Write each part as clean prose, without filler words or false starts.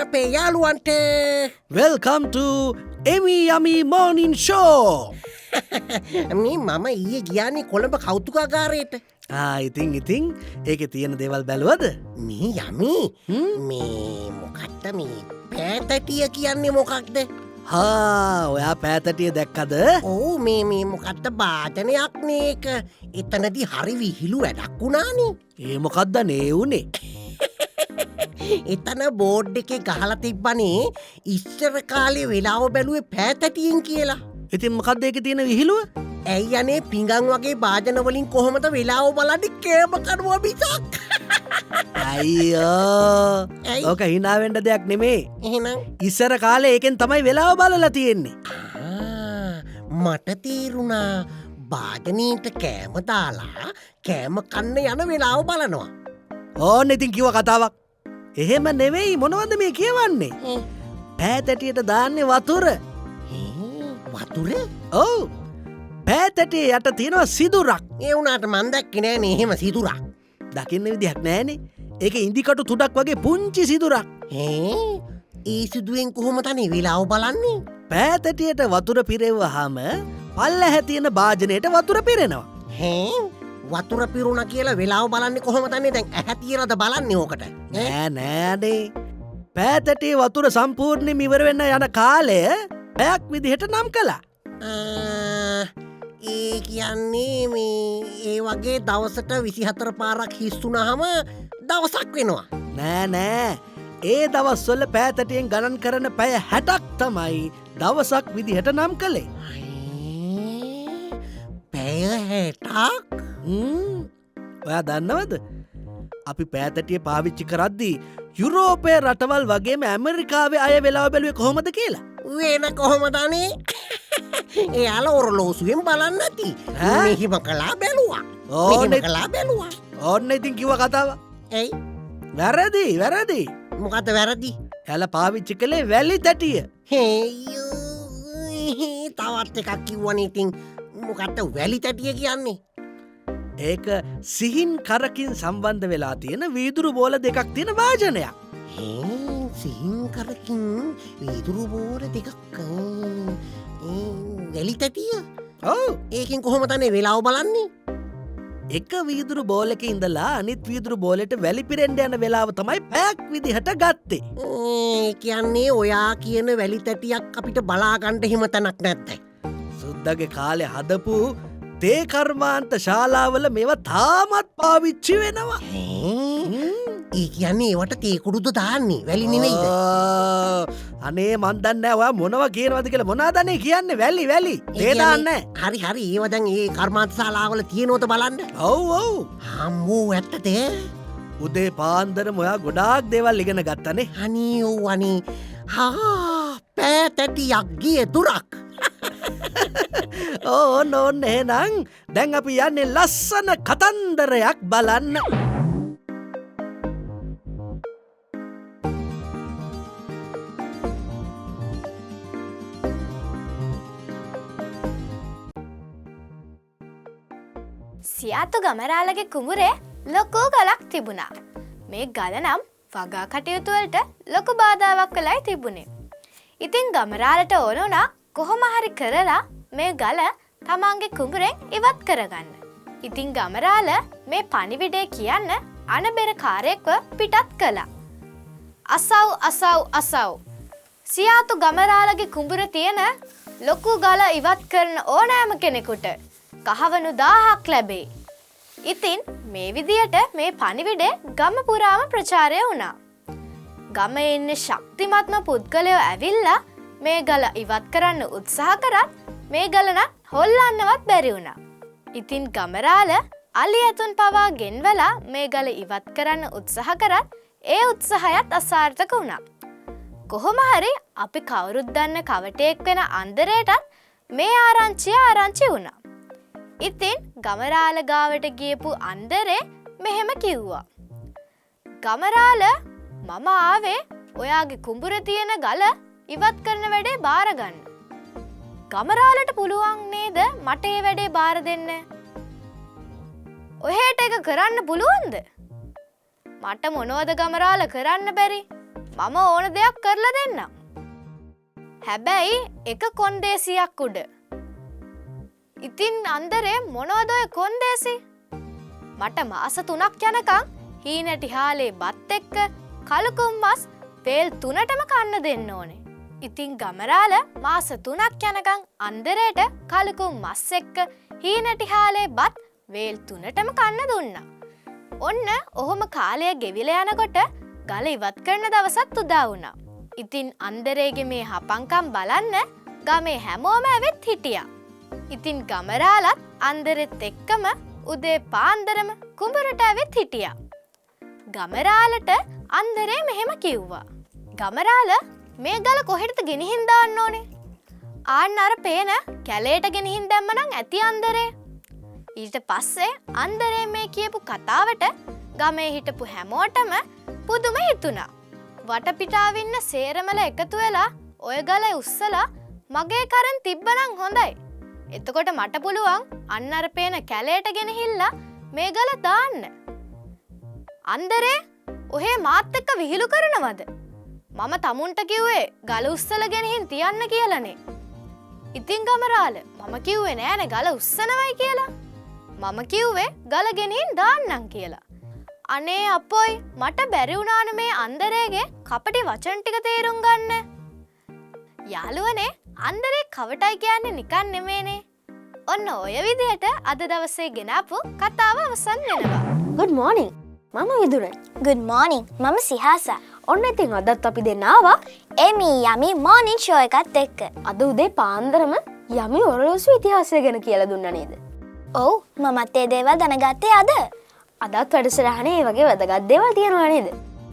අපේ යාළුවන්ට Welcome to Emmy Yummy Morning Show. මේ මම ඊයේ ගියානේ කොළඹ කෞතුකාගාරයට. ඉතින් ඒකේ තියෙන දේවල් බැලුවද? මේ යමි මේ මොකක්ද මේ පෑතටිය කියන්නේ මොකක්ද? ඔයා පෑතටිය දැක්කද? ඔව් මේ මොකක්ද වාදනයක් නේක. එතනදී හරි විහිළු වැඩක් වුණානේ. ඒ මොකක්ද නේ උනේ? එතන බෝඩ් එකේ ගහලා තිබ්බනේ ඉස්සර කාලේ වෙලාව බැලුවේ පෑතටියෙන් කියලා. ඉතින් මොකක්ද ඒකේ තියෙන විහිළුව? ඇයි අනේ පිඟන් වගේ වාදන වලින් කොහොමද වෙලාව බලන්නේ කේම කරුවා මිසක්. අයියෝ. ඕක hina වෙන්න දෙයක් නෙමේ. එහෙනම් ඉස්සර කාලේ ඒකෙන් තමයි වෙලාව බලලා තියෙන්නේ. මට තේරුණා වාදනීන්ට කෑම දාලා කෑම කන්න යන වෙලාව බලනවා. ඕන්න ඉතින් කිව්ව කතාවක්. එහෙම නෙවෙයි මොනවද මේ කියවන්නේ? පෑතටියට දාන්නේ වතුර. වතුර? ඔව්. පෑතටිය යට තියෙනවා සිදුරක්. ඒ වුණාට මන් දැක්කේ නෑනේ එහෙම සිදුරක්. දකින්න විදිහක් නෑනේ. ඒකේ ඉන්දිකටු තුඩක් වගේ පුංචි සිදුරක්. ඒ සිදුවෙන් කොහොමද අනේ වෙලාව බලන්නේ? පෑතටියට වතුර පිරෙව්වහම පල්ලෙහා තියෙන භාජනයට වතුර පිරෙනවා. වතුර පිරුණා කියලා වෙලාව බලන්නේ කොහොමද අනේ දැන් ඇහැ තියලාද බලන්නේ ඕකට? නෑනේ. පෑතටියේ වතුර සම්පූර්ණයෙන්ම ඉවර වෙන්න යන කාලය පැයක් විදිහට නම් කළා. ඒ කියන්නේ මේ ඒ වගේ දවසට 24 පාරක් හිස් වුණාම දවසක් වෙනවා. නෑ. ඒ දවස්වල පෑතටියෙන් ගණන් කරන පැය 60ක් තමයි දවසක් විදිහට නම් කළේ. පැය 60ක්? ඔයා දන්නවද? අපි පෑතටිය පාවිච්චි කරද්දී යුරෝපයේ රටවල් වගේම ඇමරිකාවේ අය වෙලාව බැලුවේ කොහොමද කියලා? වෙන කොහොමද අනේ? එයාලා ඔරලෝසුවෙන් බලන්න ඇති. මෙහිම කලා බැලුවා. ඕන්න ඉතින් කිව්ව කතාව. ඇයි? වැරදි. මොකද වැරදි? එයාලා පාවිච්චි කළේ වැලි තැටිය. තවත් එකක් කිව්වනේ ඉතින් මොකක්ද වැලි තැටිය කියන්නේ? ඒක සිහින් කරකින් සම්බන්ධ වෙලා තියෙන වීදුරු බෝල දෙකක් තියෙන වාජනයක්. සිහින් කරකින් වීදුරු බෝල දෙකක්. වැලි තැටිය? ඔව්. ඒකෙන් කොහොමද අනේ වෙලාව බලන්නේ? එක වීදුරු බෝලක ඉඳලා අනිත් වීදුරු බෝලෙට වැලි පිරෙන්න යන වෙලාව තමයි පැයක් විදිහට ගත්තේ. කියන්නේ ඔයා කියන වැලි තැටියක් අපිට බලා ගන්න හිම තැනක් නැද්ද? සුද්දගේ කාලේ හදපු තේ කර්මාන්ත ශාලාවල මේවා තාමත් පාවිච්චි වෙනවා. ඒ කියන්නේ ඒවට තේ කුඩුද දාන්නේ වැලි නෙවෙයිද? අනේ මන් දන්නේ නැහැ ඔයා මොනවා කියනවද කියලා. මොනවාද අනේ කියන්නේ? වැලි. තේ දාන්නේ නැහැ. හරි ඒව දැන් ඒ කර්මාන්ත ශාලාවල තියෙනවද බලන්න. ඔව්. හම්බෝ ඇත්තද? උදේ පාන්දරම ඔයා ගොඩාක් දේවල් ඉගෙන ගත්තනේ. අනේ ඔව් අනේ. පෑතටියක් ගියේ දුරක්. ඕන්න එහෙනම් දැන් අපි යන්නේ ලස්සන කතන්දරයක් බලන්න. සියාතු ගමරාලගේ කුඹුරේ ලොකු ගලක් තිබුණා. මේ ගල නම් වගා කටයුතු වලට ලොකු බාධාවක් වෙලයි තිබුණේ. ඉතින් ගමරාලට ඕන වුණා කොහොම හරි කරලා මේ ගල තමන්ගේ කුඹුරෙන් ඉවත් කරගන්න. ඉතින් ගමරාල මේ පණිවිඩය කියන්න අනබෙර කාර්යයක්ව පිටත් කළා. අසව්. සියාතු ගමරාලගේ කුඹුර තියෙන ලොකු ගල ඉවත් කරන ඕනෑම කෙනෙකුට කහවණු 1000ක් ලැබේ. ඉතින් මේ විදියට මේ පණිවිඩය ගම පුරාම ප්‍රචාරය වුණා. ගමේ ඉන්න ශක්තිමත්ම පුද්ගලයෝ ඇවිල්ලා මේ ගල ඉවත් කරන්න උත්සාහ කරත් මේ ගල නම් හොල්ලන්නවත් බැරි වුණා. ඉතින් ගමරාල අලි ඇතුන් පවා ගෙන්වලා මේ ගල ඉවත් කරන්න උත්සාහ කරත් ඒ උත්සාහයත් අසාර්ථක වුණා. කොහොම හරි අපි කවුරුත් දන්න කවටෙක් වෙන අන්දරේටත් මේ ආරංචි වුණා. ඉතින් ගමරාල ගාවට ගියපු අන්දරේ මෙහෙම කිව්වා. ගමරාල මම ආවේ ඔයාගේ කුඹුරේ තියෙන ගල ඉවත් කරන වැඩේ බාර ගන්න. ගමරාලට පුළුවන් නේද මට ඒ වැඩේ බාර දෙන්න? ඔහෙට එක කරන්න පුළුවන්ද? මට මොනවද ගමරාල කරන්න බැරි? මම ඕන දෙයක් කරලා දෙන්නම්. හැබැයි එක කොන්දේසියක් උඩ. ඉතින් අන්දරේ මොනවද ඔය කොන්දේසි? මට මාස 3ක් යනකම් හීනටි හාලේ බත් එක්ක කලුකුම් මස් වේල් 3ටම කන්න දෙන්න ඕනේ. ඉතින් ගමරාල මාස 3ක් යනකම් අන්දරේට කලුකුම් මස් එක්ක හීනටි හාලේ බත් වේල් 3ටම කන්න දුන්නා. ඔන්න ඔහොම කාලය ගෙවිලා යනකොට ගල ඉවත් කරන දවසත් උදා වුණා. ඉතින් අන්දරේගේ මේ හපංකම් බලන්න ගමේ හැමෝම ඇවිත් හිටියා. ඉතින් ගමරාලත් අන්දරෙත් එක්කම උදේ පාන්දරම කුඹරට ඇවිත් හිටියා. ගමරාලට අන්දරේ මෙහෙම කිව්වා. ගමරාල මේ ගල කොහෙටද ගෙනිහින් දාන්න ඕනේ? ආන්න අර පේන කැලේට ගෙනිහින් දැම්ම නම් ඇති අන්දරේ. ඊට පස්සේ අන්දරේ මේ කියපු කතාවට ගමේ හිටපු හැමෝටම පුදුම හිතුණා. වටපිටාව ඉන්න සේරමල එකතු වෙලා ඔය ගල උස්සලා මගේ කරන් තිබ්බනම් හොඳයි. එතකොට මට පුළුවන් අන්න අර පේන කැලේට ගෙනහිල්ලා මේ ගල දාන්න. අන්දරේ ඔහේ මාත් එක්ක විහිළු කරනවද? මම තමුන්ට කිව්වේ ගල උස්සලා ගෙනහින් තියන්න කියලානේ. ඉතින් ගමරාල මම කිව්වේ නෑනේ ගල උස්සනවයි කියලා. මම කිව්වේ ගල ගෙනහින් දාන්නම් කියලා. අනේ අපොයි මට බැරි වුණානේ මේ අන්දරේගේ කපටි වචන ටික තේරුම් ගන්න. යාළුවනේ අන්දරේ කවටයි කියන්නේ නිකන් නෙමෙයිනේ. ඔන්න ඔය විදිහට අද දවසේ ගෙනාපු කතාව අවසන් වෙනවා. Good morning. මම විදුරයි. Good morning. මම සිහාසා. ඔන්න ඉතින් අදත් අපි දෙන්න ආවා එමි යමි morning show එකත් එක්ක. අද උදේ පාන්දරම යමි ඔරලෝසු ඉතිහාසය ගැන කියලා දුන්නා නේද? ඔව් මමත් ඒ දේවල් දැනගත්තේ අද. අදත් වැඩසටහනේ මේ වගේ වැදගත් දේවල් තියෙනවා නේද?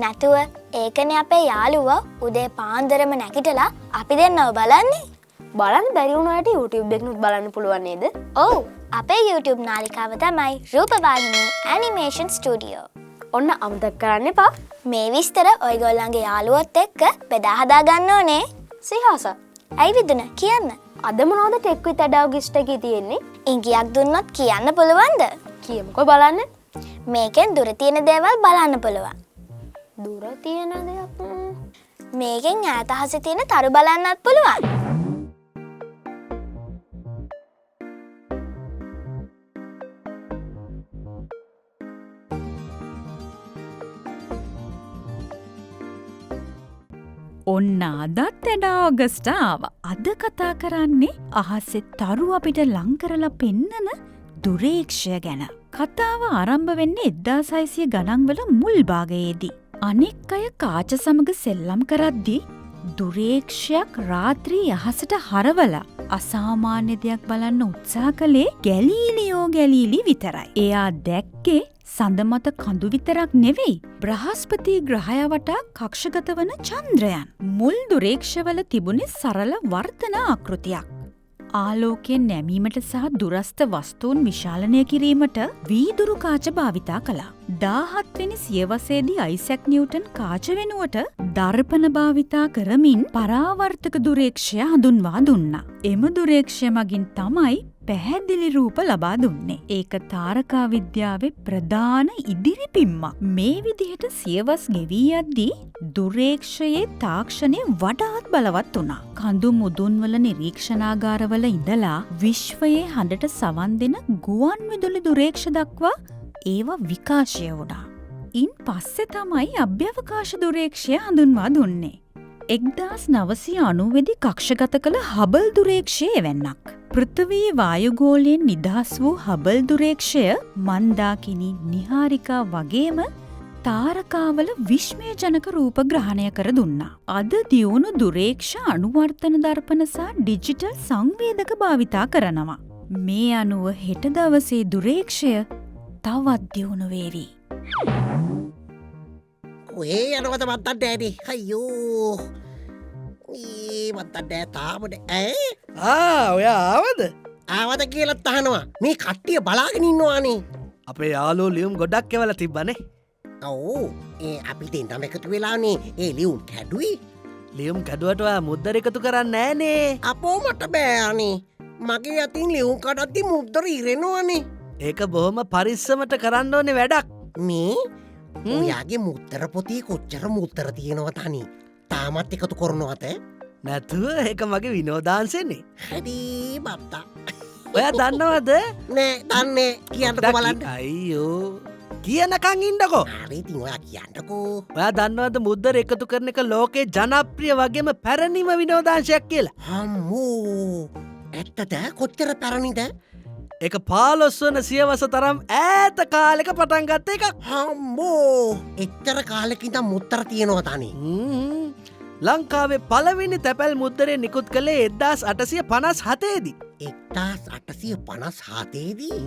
නැතුව ඒකනේ අපේ යාළුවා උදේ පාන්දරම නැගිටලා අපි දෙන්නව බලන්නේ. බලන්න බැරි වුණාට YouTube එකනුත් බලන්න පුළුවන් නේද? ඔව් අපේ YouTube නාලිකාව තමයි රූපවාහිනී ඇනිමේෂන් ස්ටුඩියෝ. ඔන්න අමතක කරන්න එපා. මේ විස්තර ඔයගොල්ලන්ගේ යාළුවොත් එක්ක බෙදා හදා ගන්න ඕනේ. සිහාසා, ඇයි විදුන කියන්න. අද මොනවද ටෙක් විත් ඇඩාව ගිස්ට් එකේ තියෙන්නේ? ඉංගියක් දුන්නොත් කියන්න පුළුවන්ද? කියමුකෝ බලන්න. මේකෙන් දුර තියෙන දේවල් බලන්න පුළුවන්. දුර තියෙන දේවල් මේකෙන් ඈත අහසේ තියෙන තරු බලන්නත් පුළුවන්. ඔන්න අදත් එඩා ඔගස්ට ආවා. අද කතා කරන්නේ අහසේ තරු අපිට ලං කරලා පෙන්නන දුරේක්ෂය ගැන. කතාව ආරම්භ වෙන්නේ 1600 ගණන්වල මුල් භාගයේදී. අනෙක් අය කාච සමග සෙල්ලම් කරද්දී දුරේක්ෂයක් රාත්‍රී අහසට හරවලා අසාමාන්‍ය දෙයක් බලන්න උත්සාහ කළේ ගැලීලියෝ ගැලීලි විතරයි. එයා දැක්කේ සඳ මත කඳු විතරක් නෙවෙයි බ්‍රහස්පති ග්‍රහය වටා කක්ෂගත වන චන්ද්‍රයන්. මුල් දුරේක්ෂවල තිබුණේ සරල වර්තන ආකෘතියක්. ආලෝකයෙන් නැමීමට සහ දුරස්ත වස්තුන් විශාලනය කිරීමට වීදුරු කාච භාවිතා කළා. 17 වෙනි සියවසේදී අයිසැක් නිව්ටන් කාච වෙනුවට දර්පණ භාවිතා කරමින් පරාවර්තක දුරේක්ෂය හඳුන්වා දුන්නා. එම දුරේක්ෂය මගින් තමයි පැහැදිලි රූප ලබා දුන්නේ. ඒක තාරකා විද්‍යාවේ ප්‍රධාන ඉදිරි පිම්මක්. මේ විදිහට සියවස් ගෙවී යද්දී දුරේක්ෂයේ තාක්ෂණය වඩාත් බලවත් වුණා. කඳු මුදුන්වල නිරීක්ෂණාගාරවල ඉඳලා විශ්වයේ හඬට සවන් දෙන ගුවන් විදුලි දුරේක්ෂ දක්වා ඒවා විකාශය වුණා. ඉන් පස්සේ තමයි අභ්‍යවකාශ දුරේක්ෂය හඳුන්වා දුන්නේ. 1990 දී කක්ෂගත කළ හබල් දුරේක්ෂය එවැන්නක්. පෘථිවී වායුගෝලයෙන් නිදහස් වූ හබල් දුරේක්ෂය මන්දාකිනි නිහාරිකා වගේම තාරකාවල විශ්මයජනක රූප ග්‍රහණය කර දුන්නා. අද දියුණු දුරේක්ෂ අනුවර්තන දර්පණ සහ ඩිජිටල් සංවේදක භාවිතා කරනවා. මේ අනුව හෙට දවසේ දුරේක්ෂය තවත් දියුණු වේවි. ඔහේ යනවද මත්තන් ඩෑඩි අයියෝ මත්තන් ඩෑ තාමට ඔයා ආවද? ආවද කියලත් අහනවා. මේ කට්ටිය බලාගෙන ඉන්නවානේ. අපේ යාලෝ ලියුම් ගොඩක් එවල තිබ්බනේ. ඔව් ඒ අපි දෙන්නම එකතු වෙලානේ ඒ ලියුම් කැඩුයි. ලියුම් කැඩුවට ඔයා මුද්දර එකතු කරන්නේ නෑනේ. අපෝ මට බෑනේ. මගේ අතින් ලියුම් කඩද්දි මුද්දර ඉරෙනවානේ. ඒක බොහොම පරිස්සමට කරන්න ඕනේ වැඩක්. මේ ඔයාගේ මුත්තර පොතේ කොච්චර මුත්තර තියෙනව තනි තාමත් එකතු කරනවත නැතුව එක මගේ විනෝදාන්සෙන්නේ. හැඩී බත්තා ඔය දන්නවද නෑ දන්නේ කියන්නක බලන්න අයියෝ කියනකං ඉන්නකෝ. හරිති ඔයා කියන්නකෝ ඔයා දන්නවද මුද්දර එකතු කරන එක ලෝකේ ජනප්‍රිය වගේම පැරණිම විනෝදාංශයක් කියලා. හම්මෝ ඇත්තද කොච්චර පැරණිද එක 15 වන සියවස තරම් ඈත කාලෙක පටන් ගත්ත එකක්. හම්බෝ එච්චර කාලෙකින්ද මුත්තර තියෙනවා තනි ලංකාවේ පළවෙනි තැපැල් මුද්දරේ නිකුත් කළේ 1857 දී. 1857 දී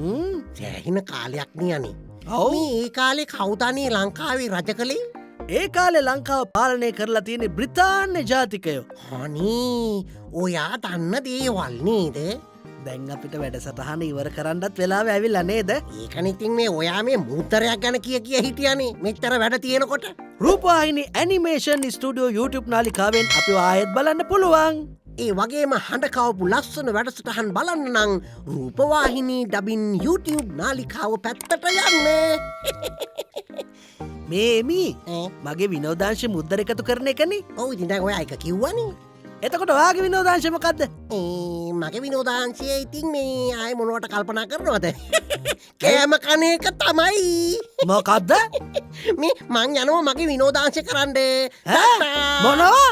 සෑහෙන කාලයක් නියනේ. ඔව්. මේ ඒ කාලේ කවුදනේ ලංකාවේ රජ කළේ? ඒ කාලේ ලංකාව පාලනය කරලා තියෙන බ්‍රිතාන්‍ය ජාතිකයෝ. අනේ ඔයා දන්න දේවල් නේද? දැන් අපිට වැඩසටහන ඉවර කරන්නත් වෙලාව ඇවිල්ලා නේද? ඒකනේ ඉතින් මේ ඔයා මේ මුද්දරයක් ගැන කිය හිටියනේ මෙච්චර වැඩ තියෙනකොට. රූපවාහිනී ඇනිමේෂන් ස්ටුඩියෝ YouTube නාලිකාවෙන් අපිව ආයෙත් බලන්න පුළුවන්. ඒ වගේම හඬකවපු ලස්සන වැඩසටහන් බලන්න නම් රූපවාහිනී ඩබින් YouTube නාලිකාව පැත්තට යන්න. මේමි මගේ විනෝදාංශ මුද්දර එකතු කරන එකනේ. ඔව් ඉතින් දැන් ඔයා එක කිව්වනේ. එතකොට ඔයාගේ විනෝදාංශ මොකද්ද? මගේ විනෝදාංශය ඉතින් මේ ආයෙ මොනවට කල්පනා කරනවද? කෑම කන එක තමයි. මොකද්ද? මේ මං යනවා මගේ විනෝදාංශ කරන්න. මොනවා?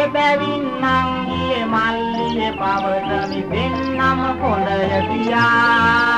එබැවින් නංගියේ මල්ලියේ පවතමි දෙන්නම කොඳය පියා